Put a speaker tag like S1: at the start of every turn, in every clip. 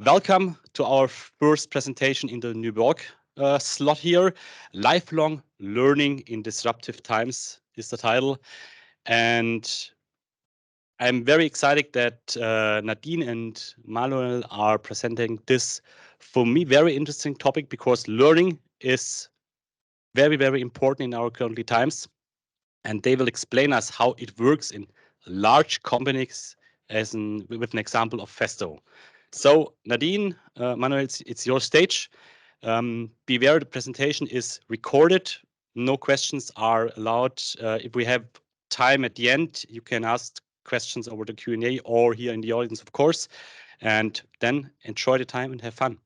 S1: Welcome to our first presentation in the new work slot here. Lifelong Learning in Disruptive Times is the title. And I'm very excited that Nadine and Manuel are presenting this, for me, very interesting topic, because learning is very, very important in our currently times. And they will explain us how it works in large companies, with an example of Festo. So Nadine, Manuel, it's your stage. Beware, the presentation is recorded. No questions are allowed. If we have time at the end, you can ask questions over the Q&A or here in the audience, of course. And then enjoy the time and have fun.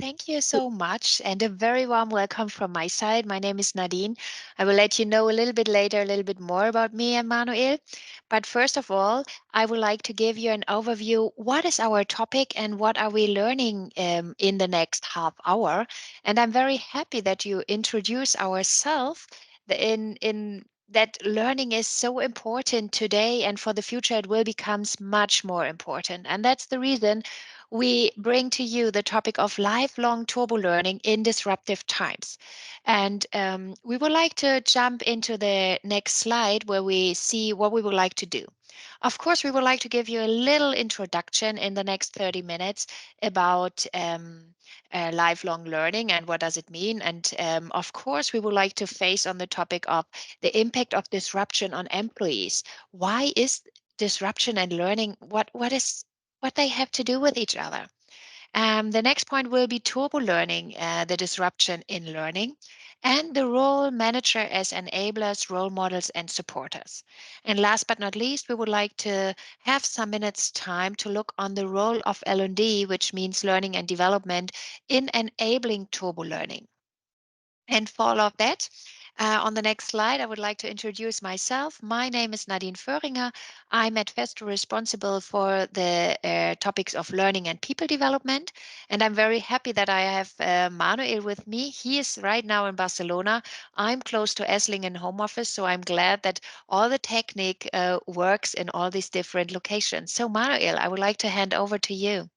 S2: Thank you so much, and a very warm welcome from my side. My name is Nadine. I will let you know a little bit later a little bit more about me and Manuel. But first of all, I would like to give you an overview. What is our topic and what are we learning in the next half hour? And I'm very happy that you introduce ourselves in that learning is so important today, and for the future it will become much more important. And that's the reason we bring to you the topic of lifelong turbo learning in disruptive times. And we would like to jump into the next slide where we see what we would like to do. Of course, we would like to give you a little introduction in the next 30 minutes about lifelong learning and what does it mean. And of course, we would like to face on the topic of the impact of disruption on employees. Why is disruption and learning, what they have to do with each other? The next point will be turbo learning, the disruption in learning, and the role manager as enablers, role models, and supporters. And last but not least, we would like to have some minutes time to look on the role of L&D, which means learning and development, in enabling turbo learning. And for all of that, on the next slide, I would like to introduce myself. My name is Nadine Vöhringer. I'm at Festo responsible for the topics of learning and people development. And I'm very happy that I have Manuel with me. He is right now in Barcelona. I'm close to Esslingen home office, so I'm glad that all the technique works in all these different locations. So Manuel, I would like to hand over to you.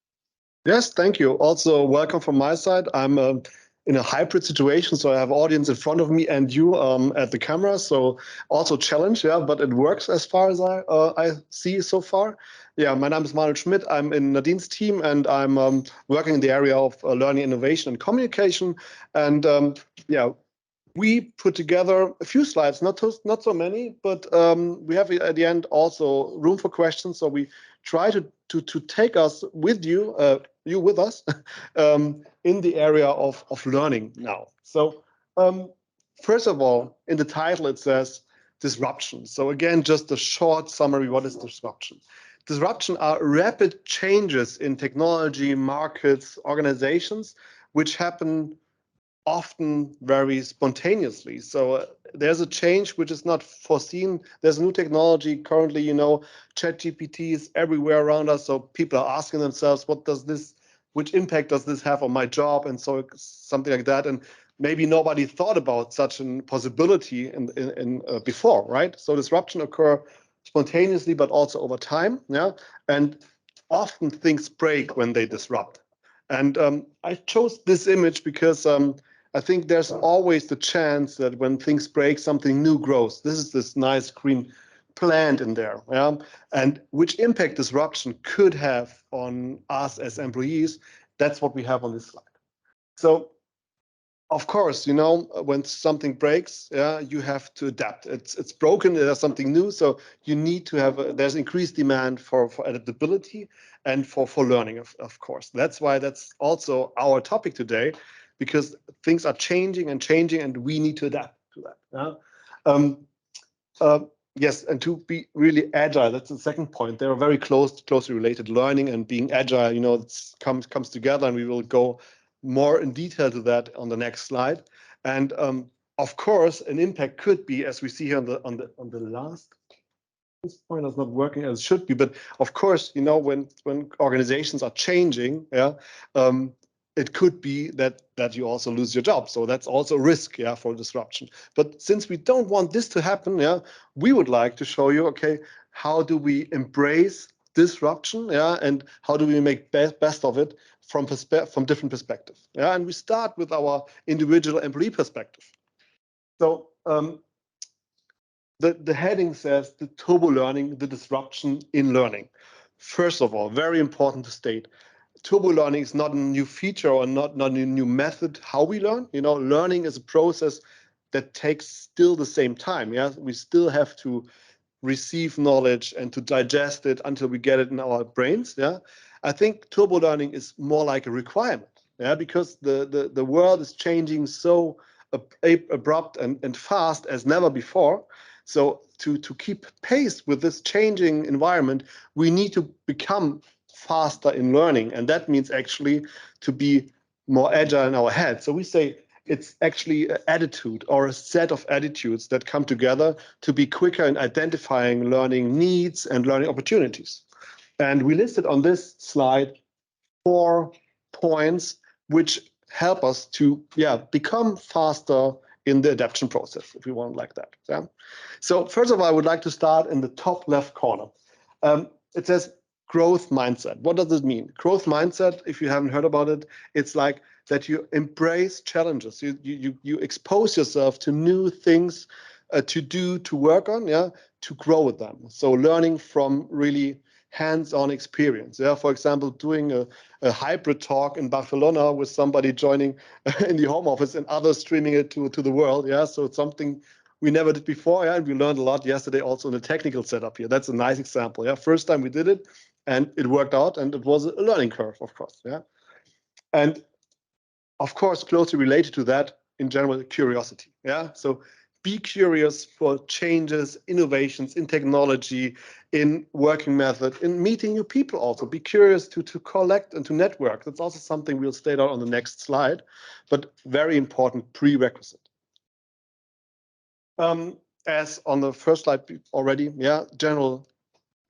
S3: Yes, thank you. Also, welcome from my side. I'm in a hybrid situation, so I have audience in front of me and you at the camera. So also challenge, yeah, but it works as far as I see so far. Yeah, my name is Manuel Schmidt. I'm in Nadine's team, and I'm working in the area of learning, innovation, and communication. And yeah, we put together a few slides, not so many, but we have at the end also room for questions. So we try to take us with you, you with us, in the area of learning now. So first of all, in the title it says disruption. So again, just a short summary. What is disruption? Disruption are rapid changes in technology, markets, organizations, which happen often very spontaneously. So there's a change which is not foreseen. There's new technology currently, you know, ChatGPT is everywhere around us. So people are asking themselves, which impact does this have on my job? And so something like that. And maybe nobody thought about such a possibility in before, right? So disruption occur spontaneously, but also over time. Yeah. And often things break when they disrupt. And I chose this image because I think there's always the chance that when things break, something new grows. This is this nice green plant in there, yeah? And which impact disruption could have on us as employees, that's what we have on this slide. So, of course, you know, when something breaks, yeah, you have to adapt. It's broken, there's something new, so you need to have, there's increased demand for adaptability and for learning, of course. That's why that's also our topic today, because things are changing, and we need to adapt to that. Yeah? Yes, and to be really agile, that's the second point. They are very closely related. Learning and being agile, you know, it comes together, and we will go more in detail to that on the next slide. And of course, an impact could be, as we see here on the last. This point is not working as it should be, but of course, you know, when organizations are changing, yeah, it could be that you also lose your job. So that's also a risk, yeah, for disruption. But since we don't want this to happen, yeah, we would like to show you, okay, how do we embrace disruption, yeah, and how do we make best of it from different perspectives, yeah. And we start with our individual employee perspective. So the heading says the turbo learning, the disruption in learning. First of all, very important to state, turbo learning is not a new feature or not a new method how we learn. You know, learning is a process that takes still the same time. Yeah, we still have to receive knowledge and to digest it until we get it in our brains. Yeah, I think turbo learning is more like a requirement. Yeah, because the world is changing so abrupt and fast as never before. So to keep pace with this changing environment, we need to become faster in learning, and that means actually to be more agile in our head. So we say it's actually an attitude or a set of attitudes that come together to be quicker in identifying learning needs and learning opportunities. And we listed on this slide 4 points which help us to become faster in the adaptation process, if you want like that. Yeah. So first of all, I would like to start in the top left corner. It says growth mindset. What does it mean? Growth mindset, if you haven't heard about it, it's like that you embrace challenges. You expose yourself to new things to do, to work on, yeah, to grow with them. So learning from really hands-on experience. Yeah, for example, doing a hybrid talk in Barcelona with somebody joining in the home office and others streaming it to the world. Yeah, so it's something we never did before. Yeah, and we learned a lot yesterday also in the technical setup here. That's a nice example. Yeah, first time we did it and it worked out, and it was a learning curve, of course. Yeah, and of course, closely related to that, in general, curiosity. Yeah, so be curious for changes, innovations in technology, in working method, in meeting new people also. Be curious to collect and to network. That's also something we'll state out on the next slide, but very important prerequisite. As on the first slide already, yeah, general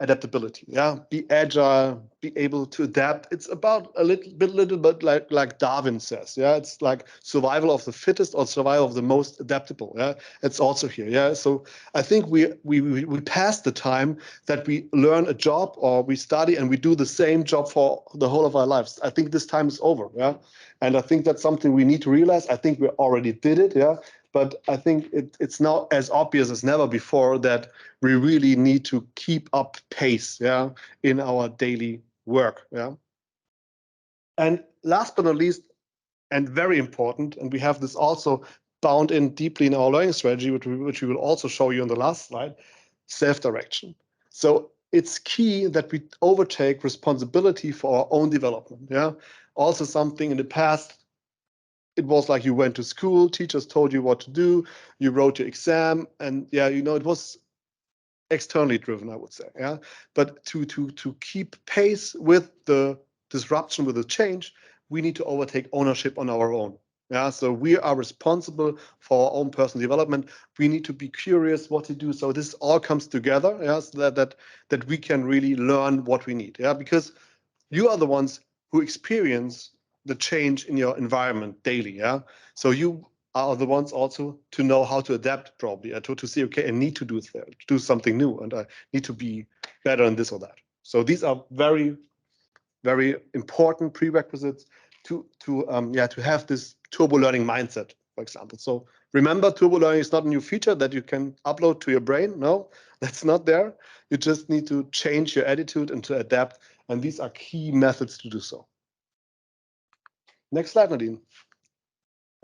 S3: adaptability. Yeah, be agile, be able to adapt. It's about a little bit like Darwin says. Yeah, it's like survival of the fittest or survival of the most adaptable. Yeah, it's also here. Yeah, so I think we passed the time that we learn a job or we study and we do the same job for the whole of our lives. I think this time is over. Yeah, and I think that's something we need to realize. I think we already did it. Yeah. But I think it's now as obvious as never before that we really need to keep up pace, yeah, in our daily work, yeah. And last but not least, and very important, and we have this also bound in deeply in our learning strategy, which we will also show you on the last slide, self-direction. So it's key that we overtake responsibility for our own development, yeah. Also something in the past, it was like you went to school, teachers told you what to do, you wrote your exam, and yeah, you know, it was externally driven, I would say. Yeah, but to keep pace with the disruption, with the change, we need to overtake ownership on our own. Yeah, so we are responsible for our own personal development. We need to be curious what to do. So this all comes together, yeah, so that we can really learn what we need. Yeah, because you are the ones who experience the change in your environment daily. Yeah, so you are the ones also to know how to adapt, probably, to see, okay, I need to do something new, and I need to be better in this or that. So these are very, very important prerequisites to have this turbo learning mindset, for example. So remember, turbo learning is not a new feature that you can upload to your brain. No, that's not there. You just need to change your attitude and to adapt, and these are key methods to do so. Next slide, Nadine.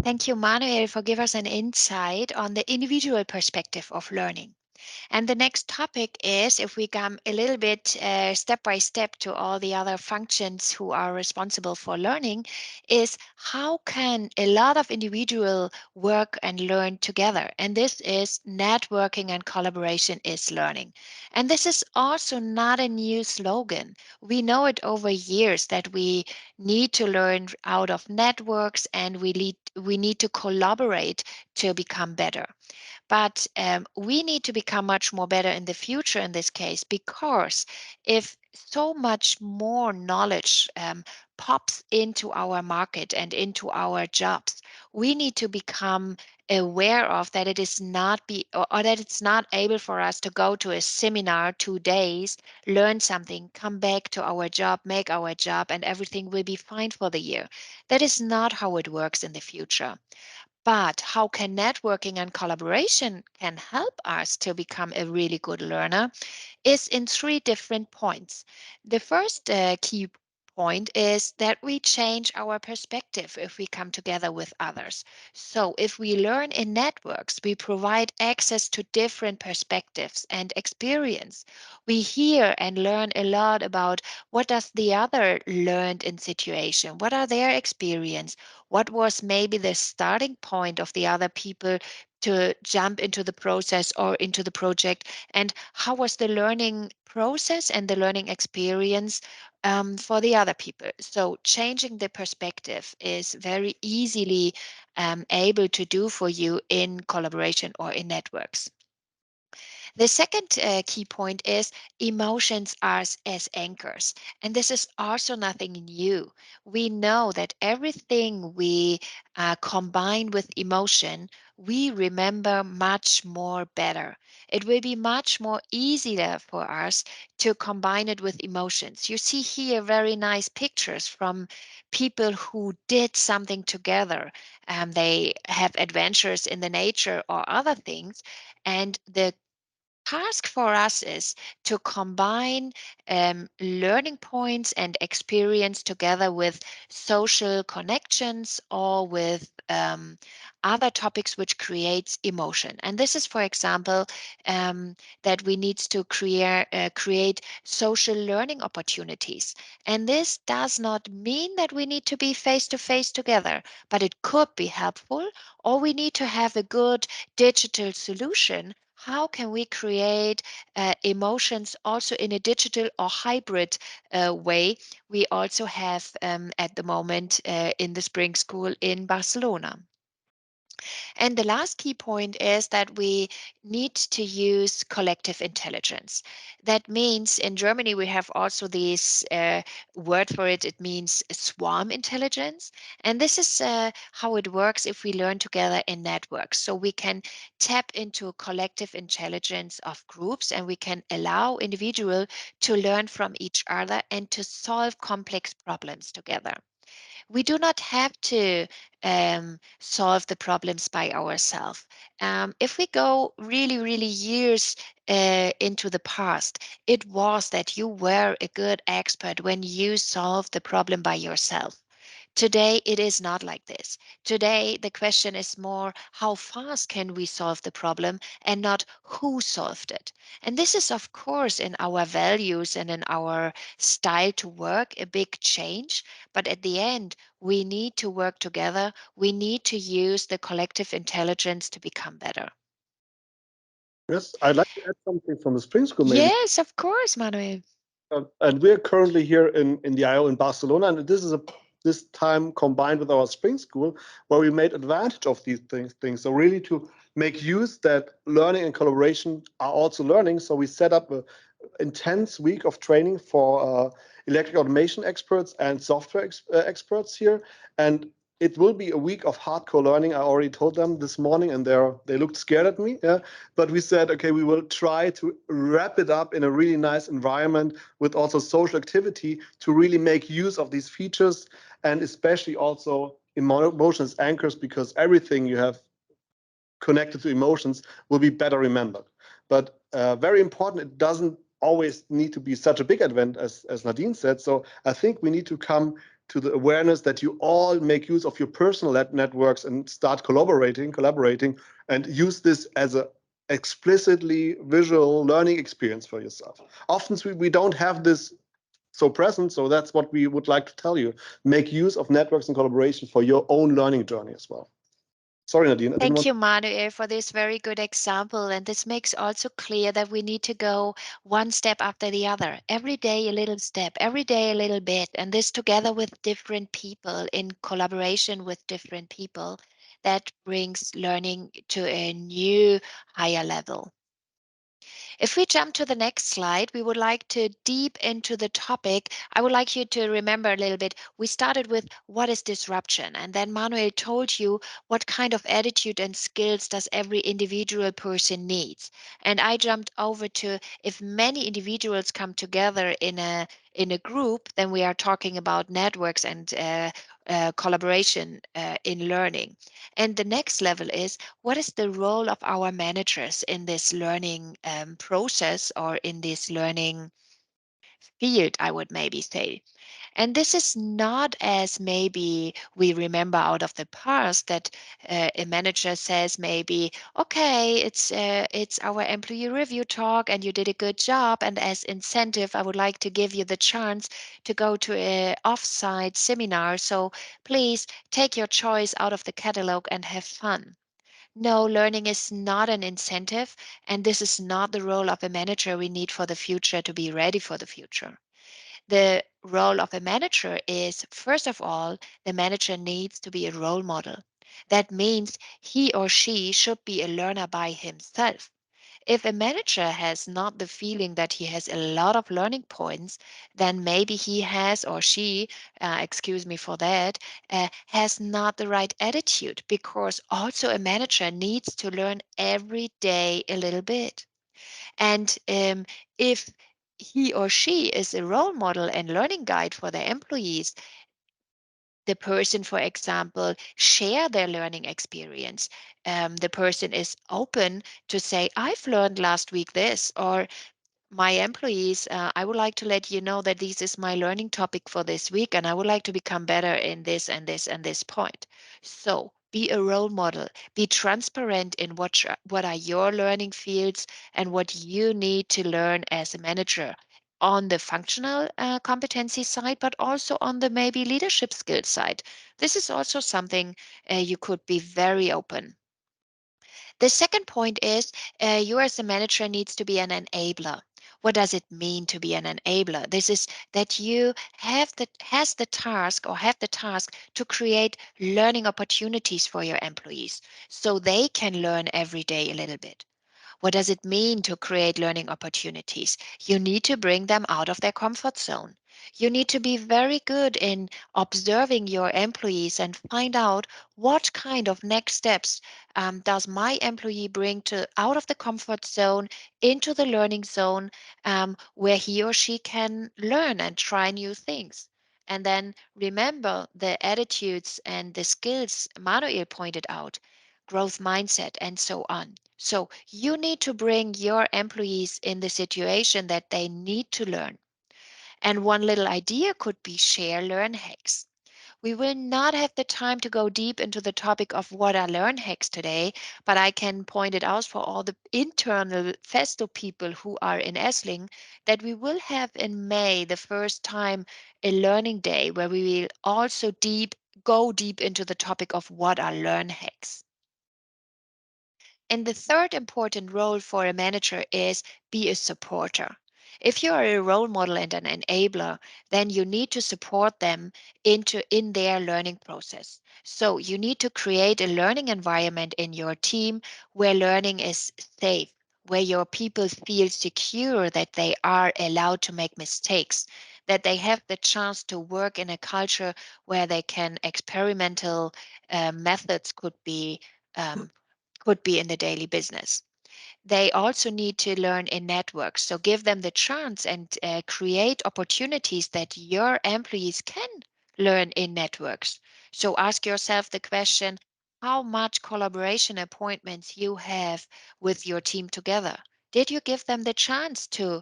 S2: Thank you, Manuel, for giving us an insight on the individual perspective of learning. And the next topic is, if we come a little bit step by step to all the other functions who are responsible for learning, is how can a lot of individual work and learn together? And this is networking and collaboration is learning. And this is also not a new slogan. We know it over years that we need to learn out of networks and we need to collaborate to become better. But we need to become much more better in the future in this case, because if so much more knowledge pops into our market and into our jobs, we need to become aware of that it is not or that it's not able for us to go to a seminar 2 days, learn something, come back to our job, make our job, and everything will be fine for the year. That is not how it works in the future. But how can networking and collaboration can help us to become a really good learner is in three different points. The first key point is that we change our perspective if we come together with others. So if we learn in networks, we provide access to different perspectives and experience. We hear and learn a lot about what does the other learned in situation, what are their experience, what was maybe the starting point of the other people to jump into the process or into the project, and how was the learning process and the learning experience for the other people. So changing the perspective is very easily able to do for you in collaboration or in networks. The second key point is emotions are as anchors. And this is also nothing new. We know that everything we combine with emotion, we remember much more better. It will be much more easier for us to combine it with emotions. You see here very nice pictures from people who did something together. They have adventures in the nature or other things. And the task for us is to combine learning points and experience together with social connections or with other topics which creates emotion. And this is, for example, that we need to create social learning opportunities. And this does not mean that we need to be face to face together, but it could be helpful, or we need to have a good digital solution. How can we create emotions also in a digital or hybrid way? We also have at the moment in the spring school in Barcelona. And the last key point is that we need to use collective intelligence. That means in Germany, we have also this word for it. It means swarm intelligence. And this is how it works if we learn together in networks. So we can tap into collective intelligence of groups, and we can allow individuals to learn from each other and to solve complex problems together. We do not have to solve the problems by ourselves. If we go really, really years into the past, it was that you were a good expert when you solved the problem by yourself. Today, it is not like this. Today, the question is more how fast can we solve the problem and not who solved it. And this is, of course, in our values and in our style to work, a big change. But at the end, we need to work together. We need to use the collective intelligence to become better.
S3: Yes, I'd like to add something from the spring school, maybe.
S2: Yes, of course, Manuel.
S3: And we're currently here in the IO in Barcelona, and this time combined with our spring school, where we made advantage of these things. So really to make use that learning and collaboration are also learning. So we set up a intense week of training for electric automation experts and software experts here, and it will be a week of hardcore learning. I already told them this morning, and they looked scared at me. Yeah, but we said, okay, we will try to wrap it up in a really nice environment with also social activity to really make use of these features, and especially also emotions anchors, because everything you have connected to emotions will be better remembered. But very important, it doesn't always need to be such a big event as Nadine said. So I think we need to come to the awareness that you all make use of your personal networks and start collaborating, and use this as a explicitly visual learning experience for yourself. Often we don't have this so present, so that's what we would like to tell you. Make use of networks and collaboration for your own learning journey as well. Sorry, Nadine, I didn't
S2: Thank
S3: want.
S2: you, Manuel, for this very good example. And this makes also clear that we need to go one step after the other. Every day, a little step, every day, a little bit. And this together with different people, in collaboration with different people, that brings learning to a new, higher level. If we jump to the next slide, we would like to deep into the topic. I would like you to remember a little bit. We started with what is disruption, and then Manuel told you what kind of attitude and skills does every individual person needs. And I jumped over to if many individuals come together in a group, then we are talking about networks and collaboration in learning. And the next level is what is the role of our managers in this learning process or in this learning field, I would maybe say. And this is not as maybe we remember out of the past that a manager says maybe, okay, it's our employee review talk and you did a good job. And as incentive, I would like to give you the chance to go to a offsite seminar. So please take your choice out of the catalog and have fun. No, learning is not an incentive, and this is not the role of a manager we need for the future to be ready for the future. The role of a manager is, first of all, the manager needs to be a role model. That means he or she should be a learner by himself. If a manager has not the feeling that he has a lot of learning points, then maybe he has or she, excuse me for that, has not the right attitude because also a manager needs to learn every day a little bit. And if he or she is a role model and learning guide for their employees, the person, for example, share their learning experience. The person is open to say, I've learned last week this, or my employees, I would like to let you know that this is my learning topic for this week, and I would like to become better in this and this and this point. So be a role model, be transparent in what are your learning fields and what you need to learn as a manager on the functional competency side, but also on the maybe leadership skills side. This is also something you could be very open. The second point is you as a manager needs to be an enabler. What does it mean to be an enabler? This is that you has the task or have the task to create learning opportunities for your employees so they can learn every day a little bit. What does it mean to create learning opportunities? You need to bring them out of their comfort zone. You need to be very good in observing your employees and find out what kind of next steps does my employee bring to out of the comfort zone into the learning zone where he or she can learn and try new things. And then remember the attitudes and the skills Manuel pointed out, growth mindset, and so on. So you need to bring your employees in the situation that they need to learn. And one little idea could be share learn hacks. We will not have the time to go deep into the topic of what are learn hacks today, but I can point it out for all the internal Festo people who are in Essling that we will have in May the first time a learning day where we will also go deep into the topic of what are learn hacks. And the third important role for a manager is be a supporter. If you are a role model and an enabler, then you need to support them in their learning process. So you need to create a learning environment in your team where learning is safe, where your people feel secure that they are allowed to make mistakes, that they have the chance to work in a culture where they can experimental methods could be in the daily business. They also need to learn in networks. So give them the chance and create opportunities that your employees can learn in networks. So ask yourself the question, how much collaboration appointments you have with your team together? Did you give them the chance to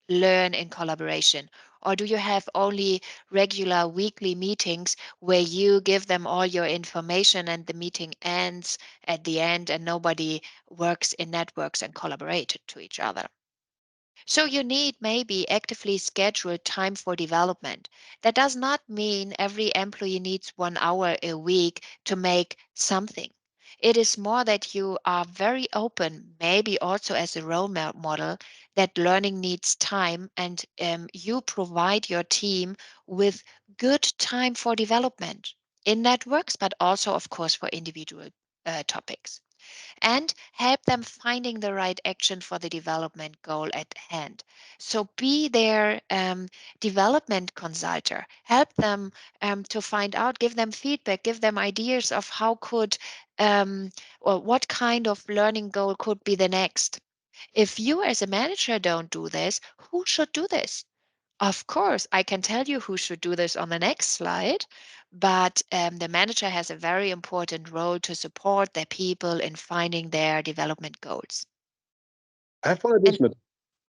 S2: learn in collaboration? Or do you have only regular weekly meetings where you give them all your information and the meeting ends at the end and nobody works in networks and collaborate to each other? So you need maybe actively scheduled time for development. That does not mean every employee needs 1 hour a week to make something. It is more that you are very open, maybe also as a role model, that learning needs time and you provide your team with good time for development in networks, but also, of course, for individual topics. and help them finding the right action for the development goal at hand. So be their development consultant. Help them to find out, give them feedback, give them ideas of how could or what kind of learning goal could be the next. If you as a manager don't do this, who should do this? Of course, I can tell you who should do this on the next slide, but the manager has a very important role to support their people in finding their development goals.
S3: I have one
S2: And
S3: addition.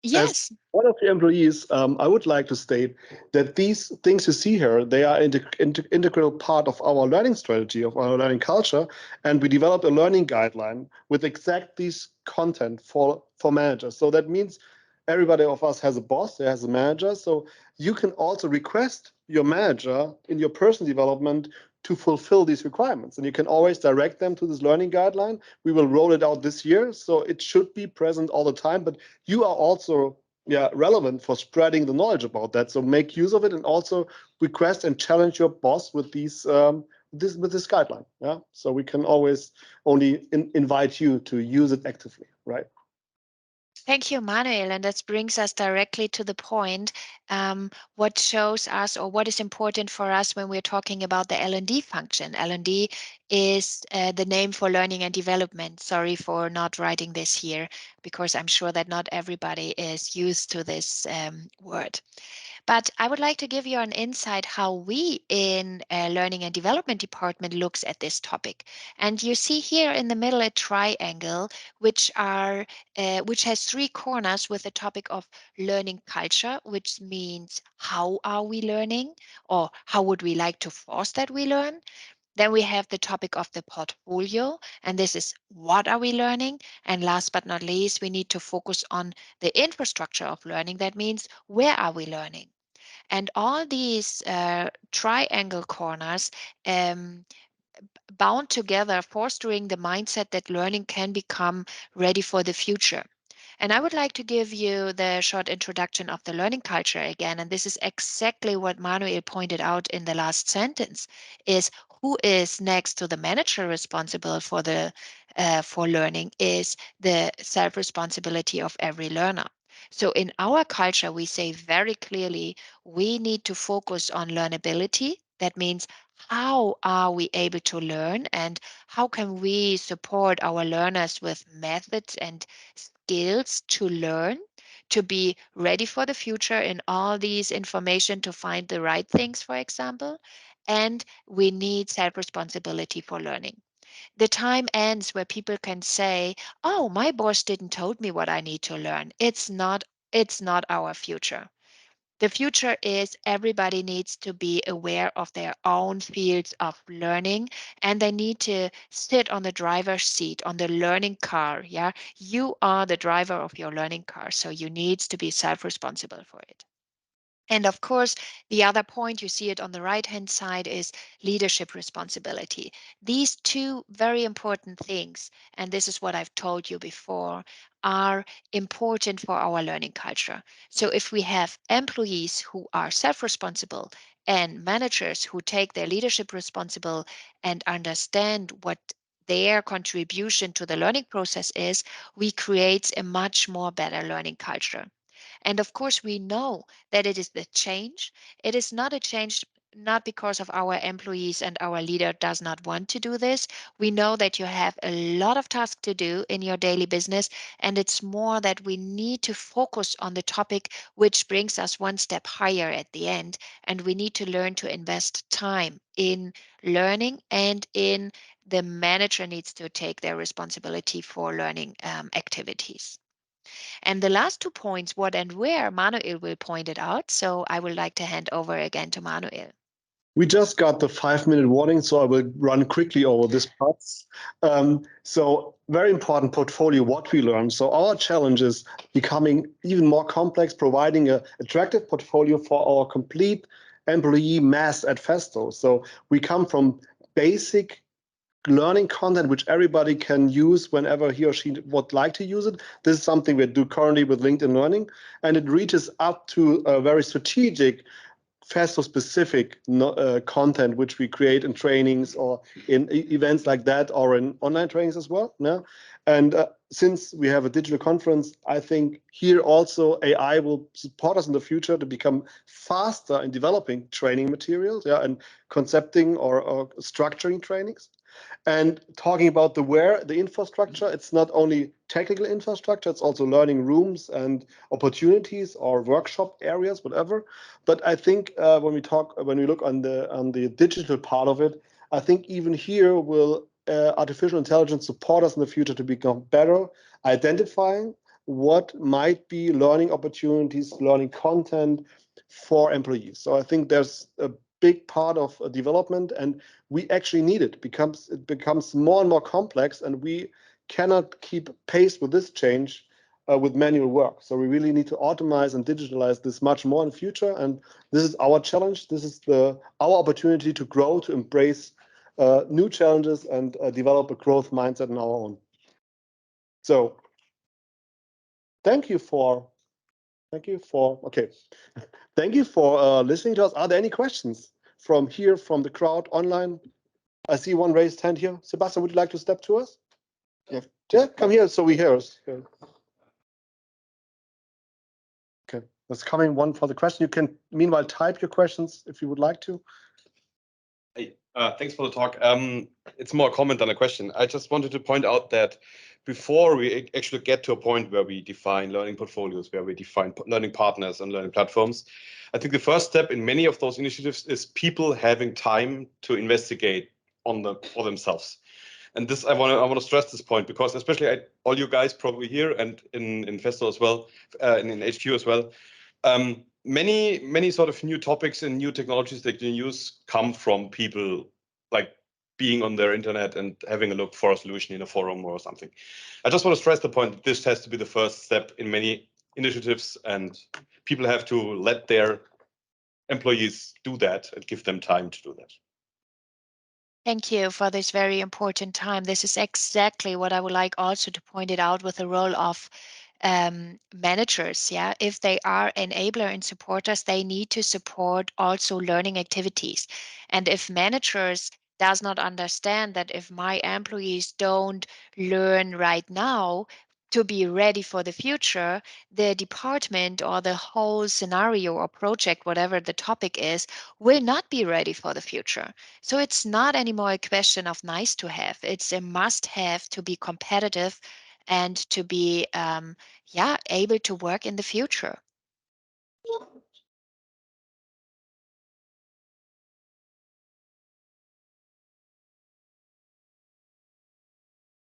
S3: As
S2: yes,
S3: one of the employees, I would like to state that these things you see here, they are integral part of our learning strategy, of our learning culture, and we developed a learning guideline with exact these content for managers. So that means everybody of us has a boss, there has a manager, so you can also request your manager in your personal development to fulfill these requirements, and you can always direct them to this learning guideline. We will roll it out this year, so it should be present all the time, but you are also relevant for spreading the knowledge about that. So make use of it, and also request and challenge your boss with these with this guideline. Yeah, so we can always only invite you to use it actively, right?
S2: thank you, Manuel. And that brings us directly to the point. What shows us, or what is important for us when we're talking about the L&D function? L&D is the name for learning and development. Sorry for not writing this here, because I'm sure that not everybody is used to this word. But I would like to give you an insight how we in Learning and Development Department looks at this topic. And you see here in the middle a triangle, which has three corners with the topic of learning culture, which means how are we learning, or how would we like to force that we learn. Then we have the topic of the portfolio, and this is what are we learning? And last but not least, we need to focus on the infrastructure of learning. That means where are we learning? And all these triangle corners bound together, fostering the mindset that learning can become ready for the future. And I would like to give you the short introduction of the learning culture again. And this is exactly what Manuel pointed out in the last sentence, is who is next to the manager responsible for the for learning is the self-responsibility of every learner. So in our culture, we say very clearly, we need to focus on learnability. That means how are we able to learn, and how can we support our learners with methods and skills to learn, to be ready for the future in all these information to find the right things, for example. And we need self-responsibility for learning. The time ends where people can say, oh, my boss didn't told me what I need to learn. It's not our future. The future is everybody needs to be aware of their own fields of learning, and they need to sit on the driver's seat on the learning car. Yeah, you are the driver of your learning car, so you need to be self-responsible for it. And of course, the other point, you see it on the right-hand side, is leadership responsibility. These two very important things, and this is what I've told you before, are important for our learning culture. So if we have employees who are self-responsible and managers who take their leadership responsible and understand what their contribution to the learning process is, we create a much more better learning culture. And of course, we know that it is the change. It is not a change, not because of our employees and our leader does not want to do this. We know that you have a lot of tasks to do in your daily business. And it's more that we need to focus on the topic, which brings us one step higher at the end. And we need to learn to invest time in learning, and in the manager needs to take their responsibility for learning activities. And the last 2 points, what and where, Manuel will point it out. So I would like to hand over again to Manuel.
S3: We just got the 5-minute warning, so I will run quickly over this part. So very important portfolio, what we learn. So our challenge is becoming even more complex, providing an attractive portfolio for our complete employee mass at Festo. So we come from basic learning content which everybody can use whenever he or she would like to use it. This is something we do currently with LinkedIn Learning, and it reaches up to a very strategic Festo specific content which we create in trainings or in events like that, or in online trainings as well. Yeah? And since we have a digital conference, I think here also AI will support us in the future to become faster in developing training materials, yeah, and concepting or structuring trainings. And talking about the infrastructure, it's not only technical infrastructure, it's also learning rooms and opportunities or workshop areas, whatever. But I think when we look on the digital part of it, I think even here will artificial intelligence support us in the future to become better identifying what might be learning opportunities, learning content for employees. So I think there's a big part of development, and we actually need it. It becomes more and more complex, and we cannot keep pace with this change with manual work. So we really need to automate and digitalize this much more in the future. And this is our challenge. This is our opportunity to grow, to embrace new challenges, and develop a growth mindset on our own. So thank you for listening to us. Are there any questions from here, from the crowd online? I see one raised hand here. Sebastian, would you like to step to us? Yeah, come here so we hear us. Okay, there's coming one for the question. You can meanwhile type your questions if you would like to.
S4: Hey, thanks for the talk. It's more a comment than a question. I just wanted to point out that before we actually get to a point where we define learning portfolios, where we define learning partners and learning platforms, I think the first step in many of those initiatives is people having time to investigate for themselves. And this, I want to stress this point, because especially all you guys probably here and in Festo as well, in HQ as well, many sort of new topics and new technologies that you use come from people like being on their internet and having a look for a solution in a forum or something. I just want to stress the point that this has to be the first step in many initiatives, and people have to let their employees do that and give them time to do that.
S2: Thank you for this very important time. This is exactly what I would like also to point it out with the role of managers. Yeah, if they are enabler and supporters, they need to support also learning activities. And if managers does not understand that if my employees don't learn right now to be ready for the future, the department or the whole scenario or project, whatever the topic is, will not be ready for the future. So it's not anymore a question of nice to have. It's a must have to be competitive and to be able to work in the future.